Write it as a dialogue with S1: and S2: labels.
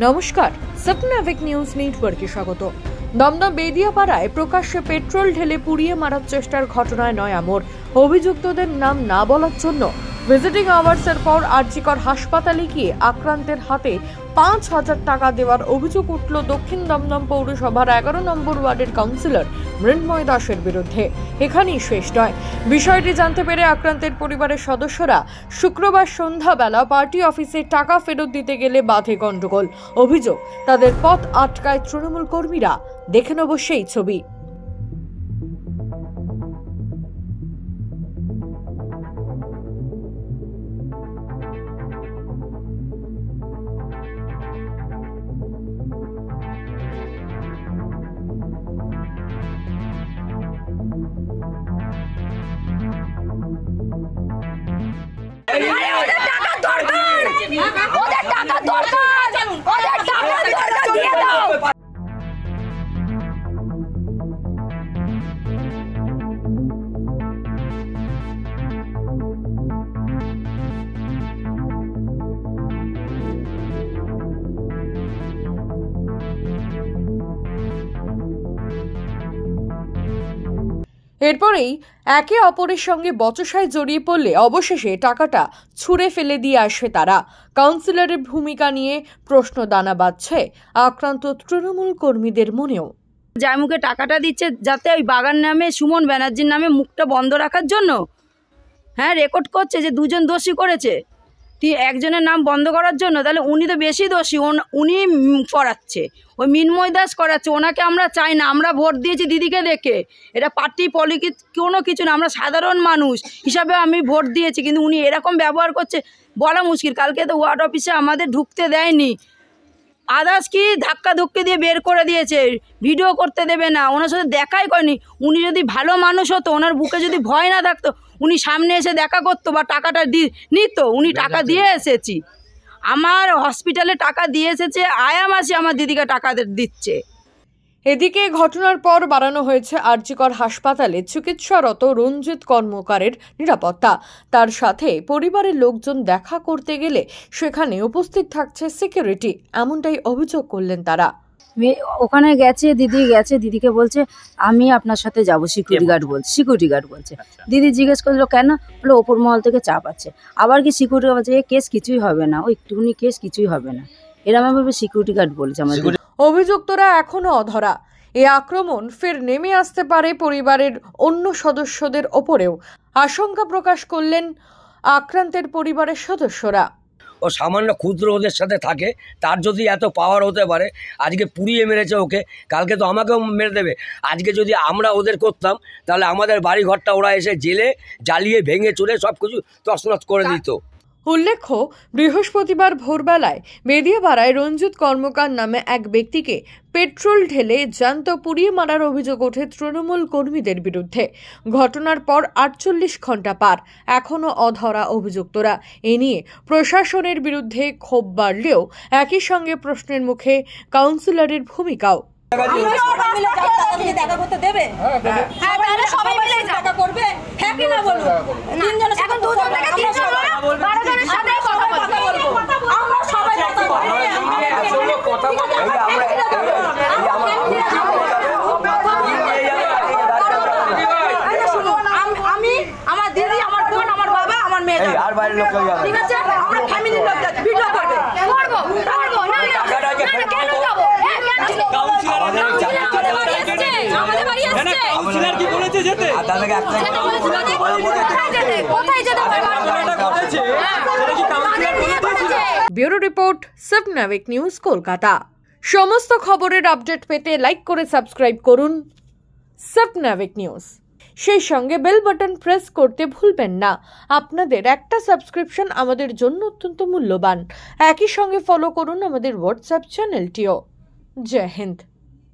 S1: নমস্কার, স্বপ্নাভিক নিউজ নেটওয়ার্কে স্বাগত। দমদম বেদিয়াপাড়ায় প্রকাশ্যে পেট্রোল ঢেলে পুড়িয়ে মারার চেষ্টার ঘটনায় নয়া মোড়। অভিযুক্তদের নাম না বলার জন্য ভিজিটিং আওয়ার্সের পর আরজিকর হাসপাতালে গিয়ে আক্রান্তের হাতে ৫,০০০ টাকা দেওয়ার অভিযোগ উঠল দক্ষিণ দমদম পৌরসভার ১১ নম্বর ওয়ার্ডের কাউন্সিলর মৃন্ময় দাসের বিরুদ্ধে। এখানেই শেষ নয়, বিষয়টি জানতে পেরে আক্রান্তের পরিবারের সদস্যরা শুক্রবার সন্ধ্যাবেলা পার্টি অফিসে টাকা ফেরত দিতে গেলে বাধে গন্ডগোল। অভিযোগ, তাদের পথ আটকায় তৃণমূল কর্মীরা। দেখে নেব সেই ছবি। এরপরেই একে অপরের সঙ্গে বচসায় জড়িয়ে পড়লে অবশেষে টাকাটা ছুঁড়ে ফেলে দিয়ে আসে তারা। কাউন্সিলরের ভূমিকা নিয়ে প্রশ্ন দানা বাঁধছে আক্রান্ত তৃণমূল কর্মীদের মনেও।
S2: যার মুখে টাকাটা দিচ্ছে যাতে ওই বাগান নামে সুমন ব্যানার্জির নামে মুখটা বন্ধ রাখার জন্য, রেকর্ড করছে যে দুজন দোষী করেছে, একজনের নাম বন্ধ করার জন্য। তাহলে উনি তো বেশি দোষী, উনি করাচ্ছে, ওই মৃন্ময় দাস করাচ্ছে। ওনাকে আমরা চাই না, আমরা ভোট দিয়েছি দিদিকে দেখে। এটা পার্টি পলিটিক্স কোনো কিছু না, আমরা সাধারণ মানুষ হিসাবে আমি ভোট দিয়েছি, কিন্তু উনি এরকম ব্যবহার করছে বলা মুশকিল। কালকে তো ওয়ার্ড অফিসে আমাদের ঢুকতে দেয়নি, আদার্স কি ধাক্কা ধুক্কি দিয়ে বের করে দিয়েছে, ভিডিও করতে দেবে না, ওনার সাথে দেখাই করেনি। উনি যদি ভালো মানুষ হতো, ওনার বুকে যদি ভয় না থাকতো, উনি সামনে এসে দেখা করতো বা টাকাটা নিত। উনি টাকা দিয়ে এসেছি, আমার হসপিটালে টাকা দিয়ে এসেছে, আয়া মাসে আমার দিদিকে টাকা দিচ্ছে।
S1: এদিকে ঘটনার পর বাড়ানো হয়েছে আরজিকর হাসপাতালে চিকিৎসারত রঞ্জিত কর্মকারের নিরাপত্তা। তার সাথে পরিবারের লোকজন দেখা করতে গেলে সেখানে উপস্থিত থাকছে সিকিউরিটি, এমনটাই অভিযোগ করলেন তারা।
S2: ওখানে গেছে, দিদিকে বলছে আমি আপনার সাথে যাবো, সিকিউরিটি গার্ড বলছে। দিদি জিজ্ঞেস করলো কেন, বলে ওপর মহল থেকে চাপ আছে। আবার কি সিকিউরিটি গার্ড বলছে কেস কিছুই হবে না, ওই একটুখানি কেস কিছুই হবে না, এরকম ভাবে সিকিউরিটি গার্ড বলছে আমাদের।
S1: অভিযুক্তরা এখনো অধরা। এই আক্রমণ ফের নেমে আসতে পারে পরিবারের অন্য সদস্যদের ওপরেও আশঙ্কা প্রকাশ করলেন আক্রান্তের পরিবারের সদস্যরা।
S3: ও সামান্য ক্ষুদ্র ওদের সাথে থাকে, তার যদি এত পাওয়ার হতে পারে, আজকে পুড়িয়ে মেরেছে ওকে, কালকে তো আমাকেও মেরে দেবে। আজকে যদি আমরা ওদের করতাম, তাহলে আমাদের বাড়ি ঘরটা ওরা এসে জেলে জ্বালিয়ে ভেঙে চুরে সব কিছু তছনছ করে দিত।
S1: উল্লেখ্য, বৃহস্পতিবার ভোরবেলায় বেদিয়াপাড়ায় রঞ্জিত কর্মকার নামে এক ব্যক্তিকে পেট্রোল ঢেলে জ্যান্ত পুড়িয়ে মারার অভিযোগ ওঠে তৃণমূল কর্মীদের বিরুদ্ধে। ঘটনার পর ৪৮ ঘন্টা পার, এখনও অধরা অভিযুক্তরা। এ নিয়ে প্রশাসনের বিরুদ্ধে ক্ষোভ বাড়লেও একই সঙ্গে প্রশ্নের মুখে কাউন্সিলরের ভূমিকাও। ব্যুরো রিপোর্ট, স্বপ্নাভিক নিউজ, কলকাতা। সমস্ত খবরের আপডেট পেতে লাইক করে সাবস্ক্রাইব করুন স্বপ্নাভিক নিউজ। সেই সঙ্গে বেল বাটন প্রেস করতে ভুলবেন না। আপনাদের একটা সাবস্ক্রিপশন আমাদের জন্য অত্যন্ত মূল্যবান। একই সঙ্গে ফলো করুন আমাদের হোয়াটসঅ্যাপ চ্যানেলটিও। জয় হিন্দ।